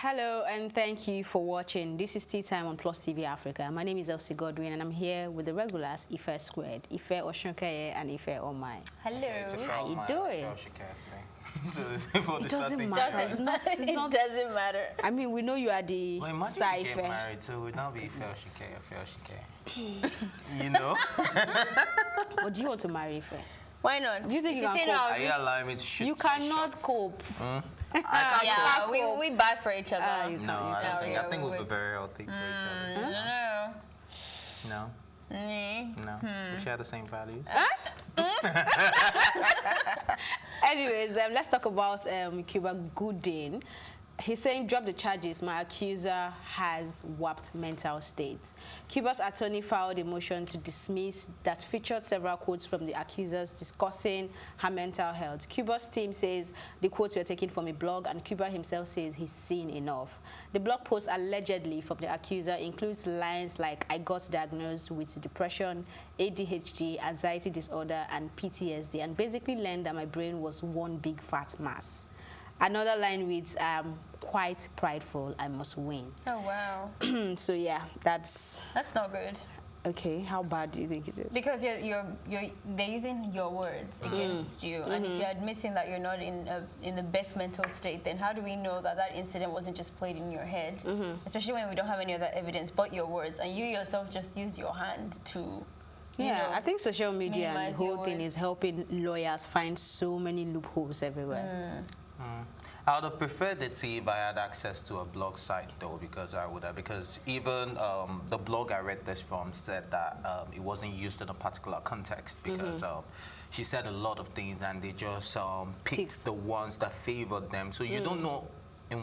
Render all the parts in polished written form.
Hello and thank you for watching. This is Tea Time on Plus TV Africa. My name is Elsie Godwin and I'm here with the regulars Ife Squared, Ife Oshunkeye and Ife Omai. Hello. How you doing? It doesn't matter. It's not, It doesn't matter. I mean, we know you are the Imagine you get married, so it would now be Ife Oshunkeye. You know? Or do you want to marry Ife? Why not? Do you think you can cope? Are you allowing me to shoot? You cannot cope. I can't cope. We bad for each other. I think we'll be very healthy for each other. No. No. We share the same values. Anyways, let's talk about Cuba Gooding. He's saying, drop the charges. My accuser has warped mental state. Cuba's attorney filed a motion to dismiss that featured several quotes from the accusers discussing her mental health. Cuba's team says the quotes were taken from a blog, and Cuba himself says he's seen enough. The blog post allegedly from the accuser includes lines like, I got diagnosed with depression, ADHD, anxiety disorder, and PTSD, and basically learned that my brain was one big fat mass. Another line reads, quite prideful, I must win. Oh, wow. So, yeah, that's not good. Okay, how bad do you think it is? Because they're using your words against you, and if you're admitting that you're not in the best mental state, then how do we know that that incident wasn't just played in your head? Especially when we don't have any other evidence but your words, and you yourself just used your hand to... Yeah, I think social media and the whole thing is helping lawyers find so many loopholes everywhere. I would have preferred it if I had access to a blog site, though, because even the blog I read this from said that it wasn't used in a particular context, because she said a lot of things and they just picked the ones that favored them. So you don't know in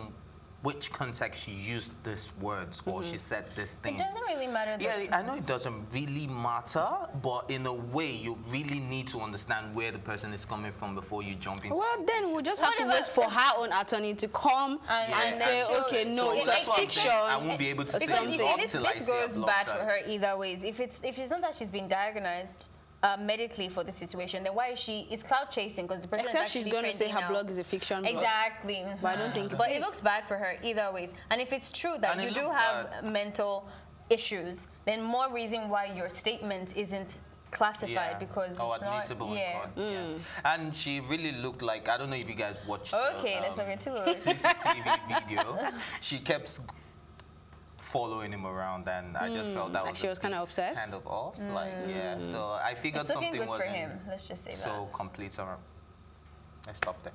which context she used these words or she said this thing. It doesn't really matter. Yeah, I know it doesn't really matter, but in a way, you really need to understand where the person is coming from before you jump into. Well, then we'll just have to wait for her own attorney to come and say, okay, no, it was fiction. I won't be able to say something until I this see a goes blog bad site. for her either ways. If it's not that she's been diagnosed medically for the situation, then why is she? It's cloud chasing because the person Except is she's going to say her blog is a fiction blog. Exactly. But I don't think it But is. it looks bad for her either ways. And if it's true that you do have mental issues, then more reason why your statement isn't classified because it's admissible not. In court. And she really looked like, I don't know if you guys watched let's look into it. CCTV video. She kept following him around, and I just felt that like she was kind of obsessed, kind of off. So I figured it's something good wasn't for him. Let's just say so complete. So I stopped there.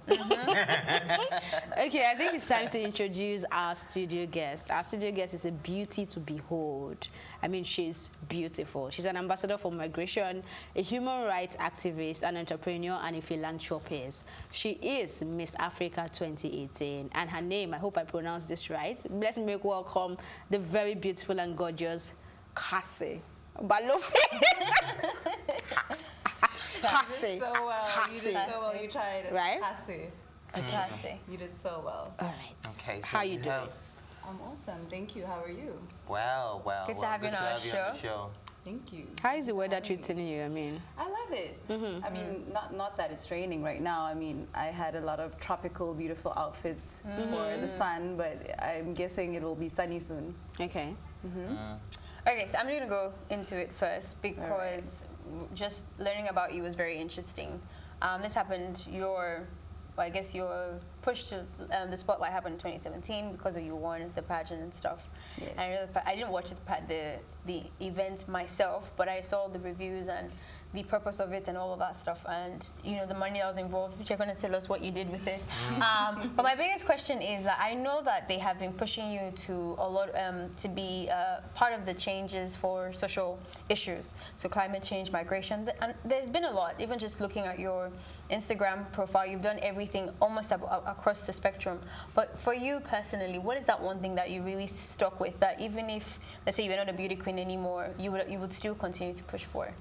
Okay, I think it's time to introduce our studio guest. Our studio guest is a beauty to behold. I mean, she's beautiful. She's an ambassador for migration, a human rights activist, an entrepreneur, and a philanthropist. She is Miss Africa 2018, and her name, I hope I pronounced this right. Let's make welcome the very beautiful and gorgeous Gase Balopi. You did so well. Gase. You did so well. You tried. Right? Gase. You did so well. All right. Okay. So how you doing? I'm awesome. Thank you. How are you? Well. Good to have you on the show. Thank you. How is the weather treating you? I mean, I love it. I mean, not that it's raining right now. I mean, I had a lot of tropical, beautiful outfits for the sun, but I'm guessing it will be sunny soon. okay. Okay, so I'm going to go into it first because just learning about you was very interesting. This happened, your push to the spotlight happened in 2017 because of you won the pageant and stuff. Yes. I didn't watch the event myself, but I saw the reviews and the purpose of it and all of that stuff, and the money that was involved, which you're going to tell us what you did with it. But my biggest question is that I know that they have been pushing you to a lot to be part of the changes for social issues, so climate change, migration, and there's been a lot. Even just looking at your Instagram profile, you've done everything almost across the spectrum. But for you personally, what is that one thing that you really stuck with, that even if, let's say, you're not a beauty queen anymore, you would still continue to push for?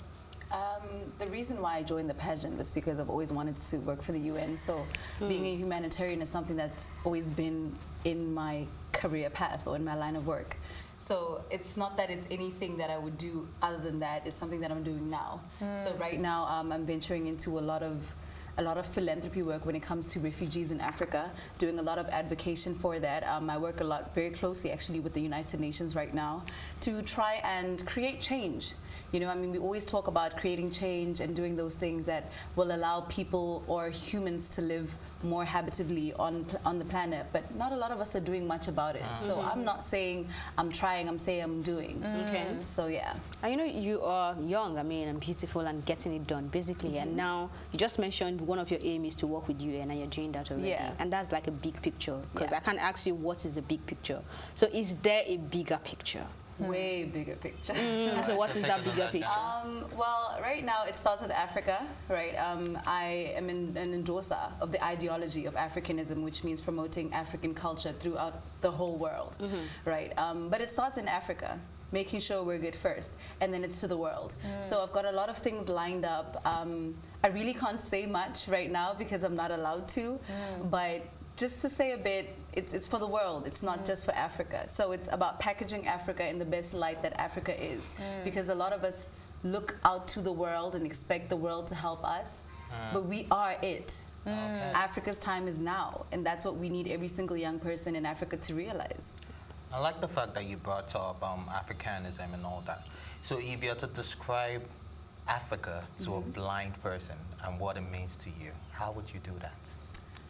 The reason why I joined the pageant was because I've always wanted to work for the UN. So being a humanitarian is something that's always been in my career path or in my line of work. So it's not that it's anything that I would do other than that. It's something that I'm doing now. So right now I'm venturing into a lot of a lot of philanthropy work when it comes to refugees in Africa, doing a lot of advocacy for that. I work very closely actually with the United Nations right now to try and create change. You know, I mean, we always talk about creating change and doing those things that will allow people or humans to live more habitably on the planet, but not a lot of us are doing much about it. So I'm not saying I'm trying, I'm saying I'm doing. Okay. So yeah. And you know, you are young, I mean, and beautiful and getting it done, basically. And now, you just mentioned one of your aims is to work with UN, and you're doing that already. Yeah. And that's like a big picture, because Yeah. I can't ask you what is the big picture. So is there a bigger picture? Way bigger picture. So what is that bigger picture? Well, right now it starts with Africa, right? I am an endorser of the ideology of Africanism, which means promoting African culture throughout the whole world, right? But it starts in Africa, making sure we're good first, and then it's to the world. So I've got a lot of things lined up. I really can't say much right now because I'm not allowed to, but just to say a bit, it's for the world. It's not just for Africa. So it's about packaging Africa in the best light that Africa is. Because a lot of us look out to the world and expect the world to help us, but we are it. Okay. Africa's time is now, and that's what we need every single young person in Africa to realize. I like the fact that you brought up Africanism and all that. So if you had to describe Africa to a blind person and what it means to you, how would you do that?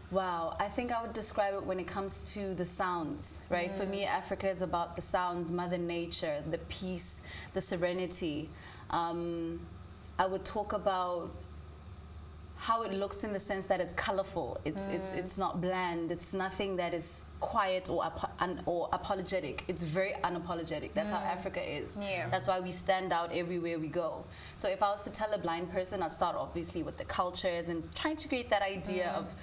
Wow, I think I would describe it when it comes to the sounds, right? For me, Africa is about the sounds, Mother Nature, the peace, the serenity. I would talk about how it looks in the sense that it's colorful. It's not bland. It's nothing that is quiet or apologetic. It's very unapologetic. That's how Africa is. Yeah. That's why we stand out everywhere we go. So if I was to tell a blind person, I'd start obviously with the cultures and trying to create that idea of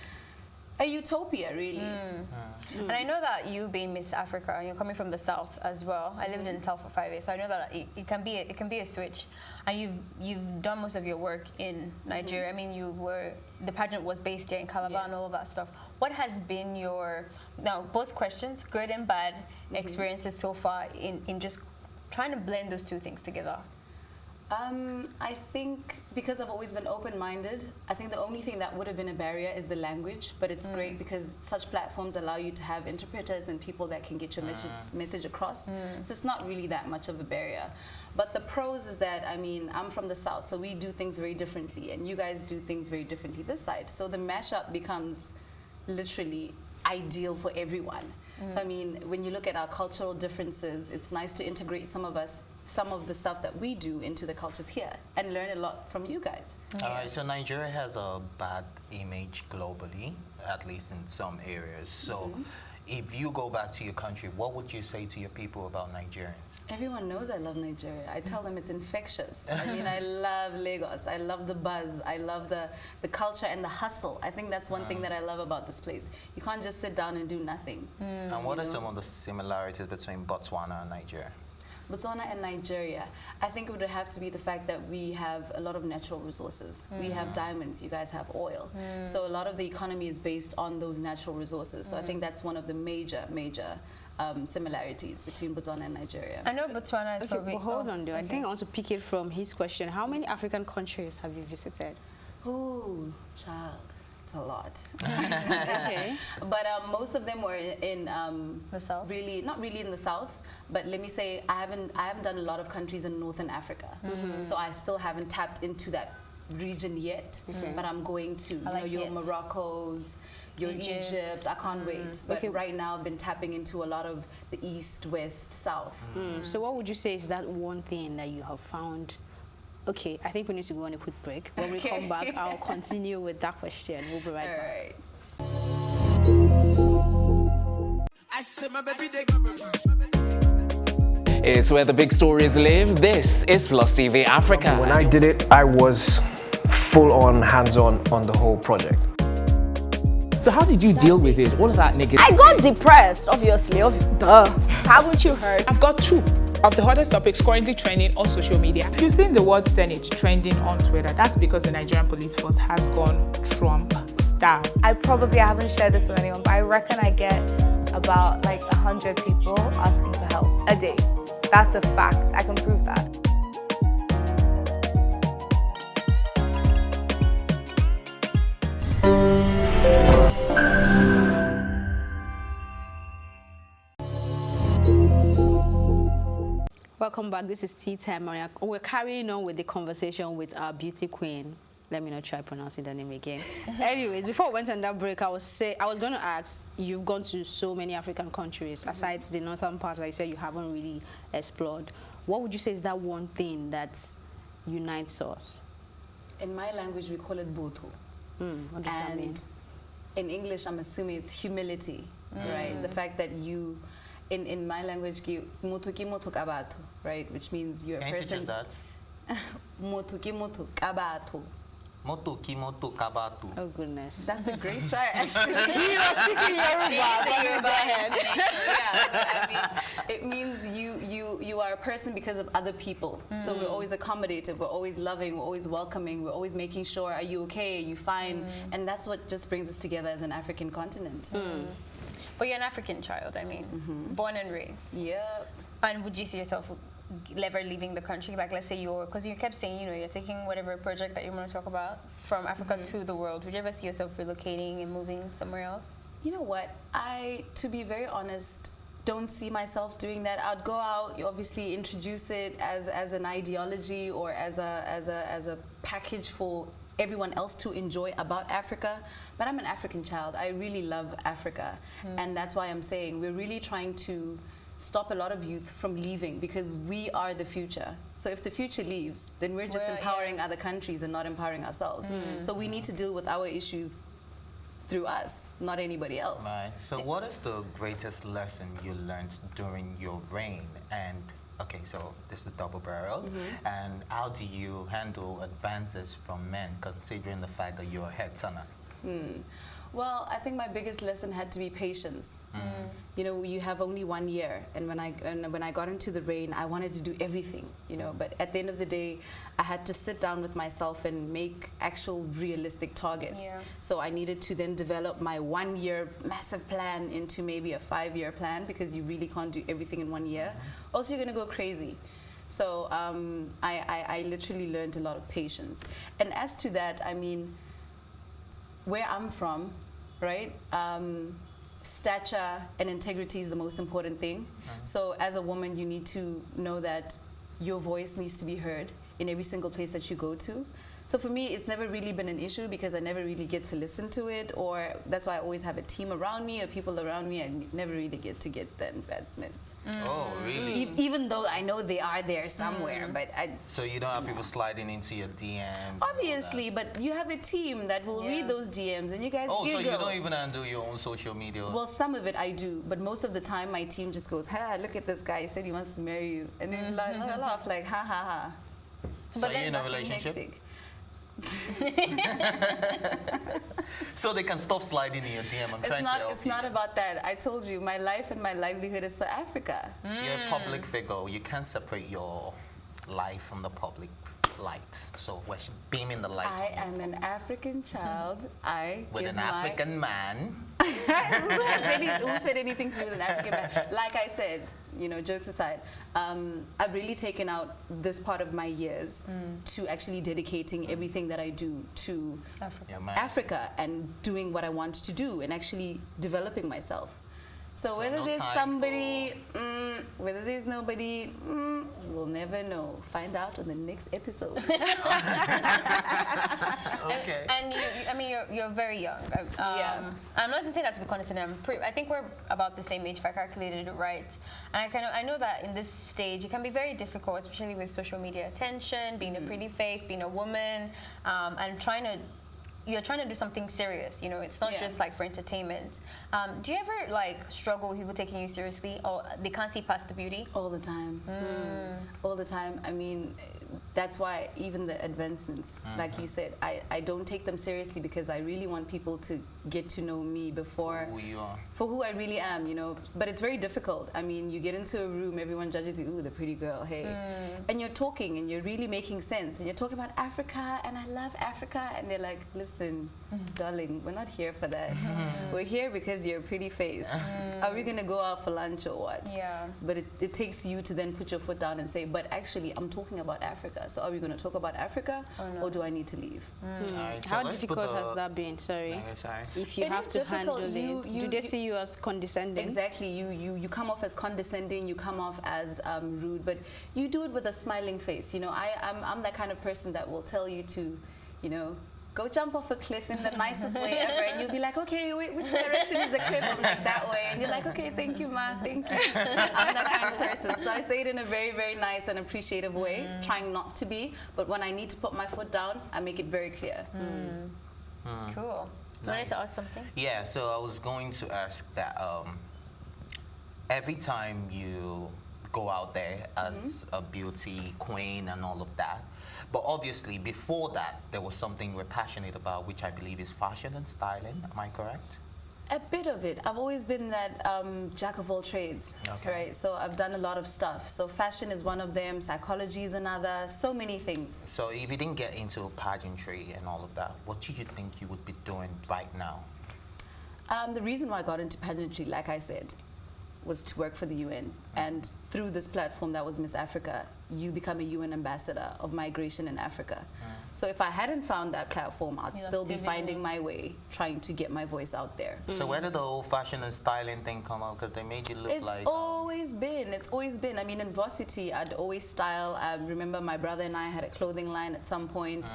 a utopia, really. And I know that you being Miss Africa, and you're coming from the South as well. I lived in the South for 5 years, so I know that it can be a switch. And you've done most of your work in Nigeria. I mean, the pageant was based here in Calabar and all of that stuff. What has been your, now both questions, good and bad experiences so far in just trying to blend those two things together? I think because I've always been open-minded, I think the only thing that would have been a barrier is the language, but it's great because such platforms allow you to have interpreters and people that can get your message across. So it's not really that much of a barrier. But the pros is that, I mean, I'm from the South, so we do things very differently, and you guys do things very differently this side. So the mashup becomes literally ideal for everyone. So I mean, when you look at our cultural differences, it's nice to integrate some of the stuff that we do into the cultures here and learn a lot from you guys. All right, so Nigeria has a bad image globally, at least in some areas. So if you go back to your country, what would you say to your people about Nigerians? Everyone knows I love Nigeria. I tell them it's infectious. I mean, I love Lagos. I love the buzz. I love the culture and the hustle. I think that's one thing that I love about this place. You can't just sit down and do nothing. And what are some of the similarities between Botswana and Nigeria? Botswana and Nigeria, I think it would have to be the fact that we have a lot of natural resources. We have diamonds, you guys have oil. So a lot of the economy is based on those natural resources. So I think that's one of the major similarities between Botswana and Nigeria. I know Botswana is Okay, probably... but hold on, though. I think I want to pick it from his question. How many African countries have you visited? Ooh, child. It's a lot. Okay. But most of them were in The South? Really, not really in the South, but let me say I haven't done a lot of countries in Northern Africa. So I still haven't tapped into that region yet. But I'm going to. You know, your Morocco's, your Egypt. I can't wait. But right now I've been tapping into a lot of the East, West, South. So what would you say is that one thing that you have found? Okay, I think we need to go on a quick break. When we come back, I'll continue with that question. We'll be right back. I said my baby day. It's where the big stories live. This is Plus TV Africa. When I did it, I was full on, hands-on on the whole project. So how did you deal with it? All of that negativity. I got depressed, obviously. Duh. Haven't you heard? I've got two of the hottest topics currently trending on social media. If you've seen the word Senate trending on Twitter, that's because the Nigerian police force has gone Trump style. I haven't shared this with anyone, but I reckon I get about like 100 people asking for help a day. That's a fact. I can prove that. Welcome back. This is Tea Time. We're carrying on with the conversation with our beauty queen. Let me not try pronouncing the name again. Anyways, before we went on that break, I was going to ask, you've gone to so many African countries, aside the northern parts that you said you haven't really explored. What would you say is that one thing that unites us? In my language, we call it buto. What does that mean? In English, I'm assuming it's humility, right? The fact that you, in my language, right? Which means you're a person. Can you teach us that? Motuki kabato. Motuki motu kabatu. Oh goodness. That's a great try, actually. You are speaking Yoruba. I mean, it means you are a person because of other people. So we're always accommodative, we're always loving, we're always welcoming, we're always making sure, are you okay, are you fine? And that's what just brings us together as an African continent. But you're an African child, I mean, born and raised. Yep. And would you see yourself never leaving the country? Like, let's say because you kept saying, you're taking whatever project that you want to talk about from Africa to the world. Would you ever see yourself relocating and moving somewhere else? You know what? To be very honest, don't see myself doing that. I'd go out, you obviously introduce it as an ideology or as a package for everyone else to enjoy about Africa. But I'm an African child. I really love Africa. And that's why I'm saying we're really trying to stop a lot of youth from leaving, because we are the future. So if the future leaves, then we're just empowering other countries and not empowering ourselves. So we need to deal with our issues through us, not anybody else. Right. So what is the greatest lesson you learned during your reign? And okay, so this is double-barreled. And how do you handle advances from men, considering the fact that you're a head turner? Well, I think my biggest lesson had to be patience. You have only 1 year, and when I got into the reign, I wanted to do everything, but at the end of the day, I had to sit down with myself and make actual realistic targets. So I needed to then develop my 1 year massive plan into maybe a 5-year plan, because you really can't do everything in 1 year. Also, you're gonna go crazy. So I literally learned a lot of patience. And as to that, I mean, where I'm from, right? Stature and integrity is the most important thing. So as a woman, you need to know that your voice needs to be heard in every single place that you go to. So for me, it's never really been an issue, because I never really get to listen to it, or that's why I always have a team around me or people around me. I never really get the advancements. Oh, really? Even though I know they are there somewhere, but So you don't have people sliding into your DMs? Obviously, but you have a team that will read those DMs, and you guys giggle. So you don't even handle your own social media? Well, some of it I do, but most of the time my team just goes, look at this guy, he said he wants to marry you. And then laugh like, ha ha ha. So are you in a relationship? Hectic. So they can stop sliding in your DM. It's not about that. I told you, my life and my livelihood is for Africa. You're a public figure. You can't separate your life from the public light. So we're beaming the light. I am an African child. With an African man. Who said anything to do with an African man? Like I said, jokes aside, I've really taken out this part of my years to actually dedicating everything that I do to Africa and doing what I want to do and actually developing myself. So whether there's somebody, whether there's nobody, we'll never know. Find out on the next episode. Okay. And you're very young. I'm not even saying that to be condescending. I think we're about the same age if I calculated it right. And I know that in this stage it can be very difficult, especially with social media attention, being a pretty face, being a woman, and you're trying to do something serious, it's not just like for entertainment. Do you ever struggle with people taking you seriously, or they can't see past the beauty? All the time. All the time. I mean, that's why even the advancements, like you said, I don't take them seriously, because I really want people to get to know me before who you are, for who I really am, But it's very difficult. I mean, you get into a room, everyone judges you, ooh, the pretty girl, hey. And you're talking and you're really making sense, and you're talking about Africa, and I love Africa, and they're like, listen, darling, we're not here for that. We're here because you're a pretty face. Are we gonna go out for lunch or what? Yeah. But it takes you to then put your foot down and say, but actually, I'm talking about Africa. Africa. So are we going to talk about Africa or do I need to leave? Alright, so How let's difficult put has that been? Sorry. Okay, sorry. If you It have is to handle difficult. it, do they see you as condescending? Exactly. You come off as condescending. You come off as rude, but you do it with a smiling face. You know, I'm that kind of person that will tell you to, you know, go jump off a cliff in the nicest way ever, and you'll be like, okay, wait, which direction is the cliff? I'm like, that way, and you're like, okay, thank you, ma, thank you. I'm that kind of person, so I say it in a very, very nice and appreciative way, trying not to be, but when I need to put my foot down, I make it very clear. Cool. You wanted to ask something? Yeah, so I was going to ask that every time you go out there as a beauty queen and all of that, but obviously before that there was something we're passionate about, which I believe is fashion and styling. Am I correct? A bit of it. I've always been that jack of all trades, right? So I've done a lot of stuff. So fashion is one of them, psychology is another, so many things. So if you didn't get into pageantry and all of that, what do you think you would be doing right now? The reason why I got into pageantry, like I said, was to work for the UN. And through this platform that was Miss Africa, you become a UN ambassador of migration in Africa. So if I hadn't found that platform, I'd still be finding my way, trying to get my voice out there. So where did the whole fashion and styling thing come out? Because they made you look It's like... always been. I mean, in varsity, I'd always style. I remember my brother and I had a clothing line at some point.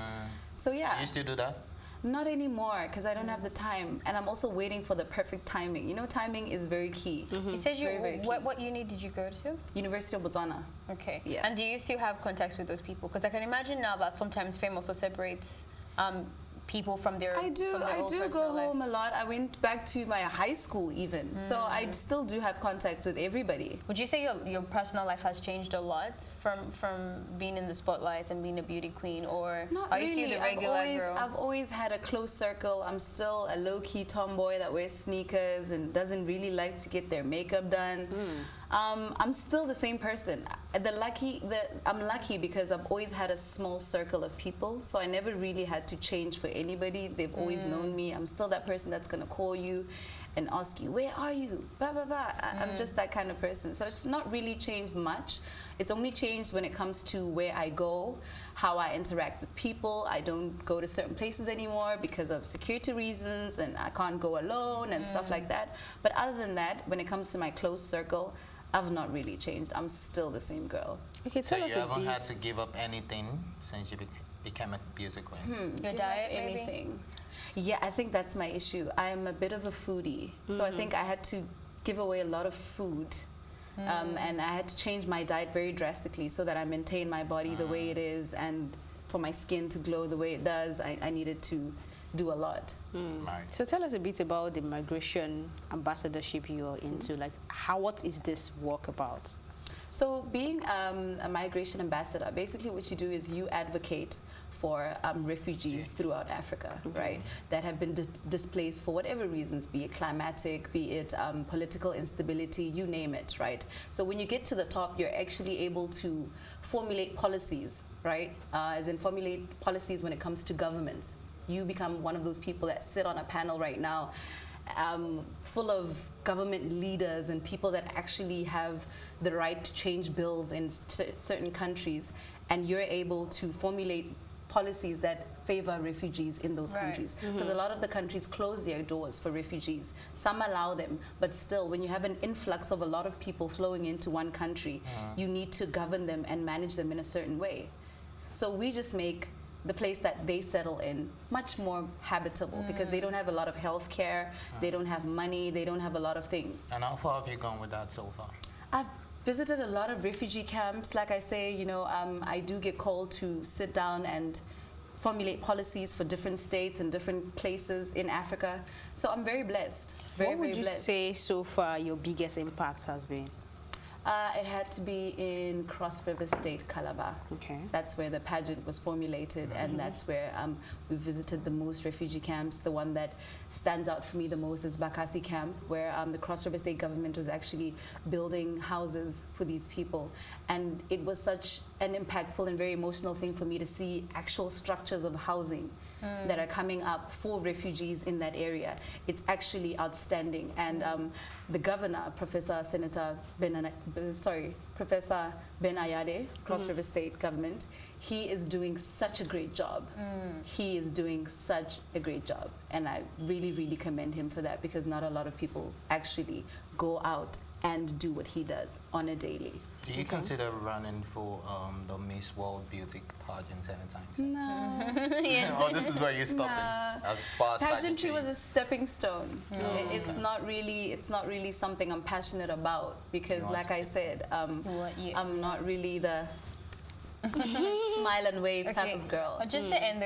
So yeah. You still do that? Not anymore, because I don't have the time, and I'm also waiting for the perfect timing. You know, timing is very key. You said what uni did you go to? University of Botswana. Okay. Yeah. And do you still have contacts with those people? Because I can imagine now that sometimes fame also separates people from their I do go home a lot. I went back to my high school even, so I still do have contacts with everybody. Would you say your personal life has changed a lot from being in the spotlight and being a beauty queen, or Not are really. you still the regular girl? I've always had a close circle. I'm still a low-key tomboy that wears sneakers and doesn't really like to get their makeup done. I'm still the same person. I'm lucky because I've always had a small circle of people, so I never really had to change for anybody. They've always known me. I'm still that person that's gonna call you and ask you, where are you? Blah, blah, blah. I'm just that kind of person. So it's not really changed much. It's only changed when it comes to where I go, how I interact with people. I don't go to certain places anymore because of security reasons, and I can't go alone and stuff like that. But other than that, when it comes to my close circle, I've not really changed. I'm still the same girl. Okay, So tell us you a haven't bit. had to give up anything since you became a beauty queen? Your Give diet, up maybe? anything. Yeah, I think that's my issue. I am a bit of a foodie, so I think I had to give away a lot of food, and I had to change my diet very drastically so that I maintain my body the way it is, and for my skin to glow the way it does, I needed to do a lot. Right. So tell us a bit about the migration ambassadorship you're into. Like, what is this work about? So being a migration ambassador, basically what you do is you advocate for refugees throughout Africa, right, that have been displaced for whatever reasons, be it climatic, be it political instability, you name it, right? So when you get to the top, you're actually able to formulate policies, right, as in formulate policies when it comes to governments. You become one of those people that sit on a panel right now full of government leaders and people that actually have the right to change bills in certain countries, and you're able to formulate policies that favor refugees in those countries. Because a lot of the countries close their doors for refugees. Some allow them, but still, when you have an influx of a lot of people flowing into one country, you need to govern them and manage them in a certain way. So we just make the place that they settle in much more habitable, because they don't have a lot of health care, they don't have money, they don't have a lot of things. And how far have you gone with that so far? I've visited a lot of refugee camps. Like I say, you know, I do get called to sit down and formulate policies for different states and different places in Africa. So I'm very blessed. Very, What would very you blessed. say so far your biggest impact has been? It had to be in Cross River State, Calabar. Okay. That's where the pageant was formulated, and that's where we visited the most refugee camps. The one that stands out for me the most is Bekasi Camp, where the Cross River State government was actually building houses for these people. And it was such an impactful and very emotional thing for me to see actual structures of housing that are coming up for refugees in that area. It's actually outstanding. And the governor, Professor Ben Ayade, Cross River State government, he is doing such a great job. He is doing such a great job. And I really, really commend him for that, because not a lot of people actually go out and do what he does on a daily. Do you consider running for the Miss World Beauty pageant anytime soon? No. Oh, this is where you're stopping. Nah. As far as Pageantry was a stepping stone. It's not really something I'm passionate about, because, like I said, I'm not really the smile and wave type of girl. Just to end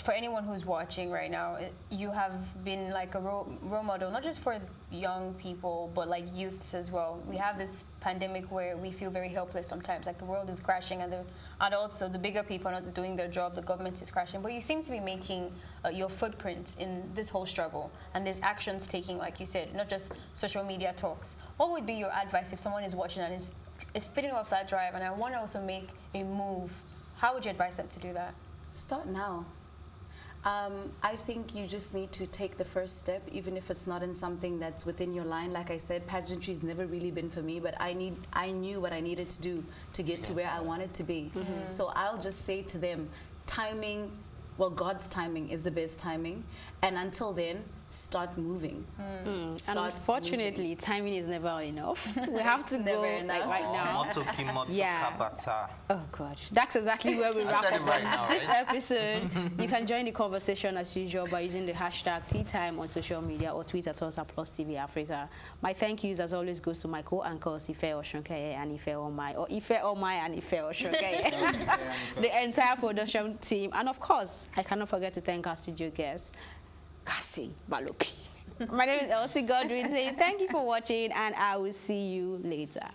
for anyone who's watching right now, you have been like a role model, not just for young people, but like youths as well. We have this pandemic where we feel very helpless sometimes, like the world is crashing and the adults, so the bigger people are not doing their job, the government is crashing. But you seem to be making your footprint in this whole struggle, and there's actions taking, like you said, not just social media talks. What would be your advice if someone is watching and is fitting off that drive, and I want to also make a move? How would you advise them to do that? Start now. I think you just need to take the first step, even if it's not in something that's within your line. Like I said, pageantry's never really been for me, but I knew what I needed to do to get to where I wanted to be. So I'll just say to them, timing, well, God's timing is the best timing, and until then, start moving. And unfortunately, timing is never enough. We have to go like right now. Oh gosh, that's exactly where we wrap up right now, this episode. You can join the conversation as usual by using the hashtag #TeaTime on social media, or tweet at us at +TV Africa. My thank yous as always goes to my co-anchors Ife Oshonkeye and Ife Omai, or Ife Omai and Ife Oshonkeye, the entire production team, and of course, I cannot forget to thank our studio guests, Gase Balopi. My name is Elsie Godwin, saying thank you for watching, and I will see you later.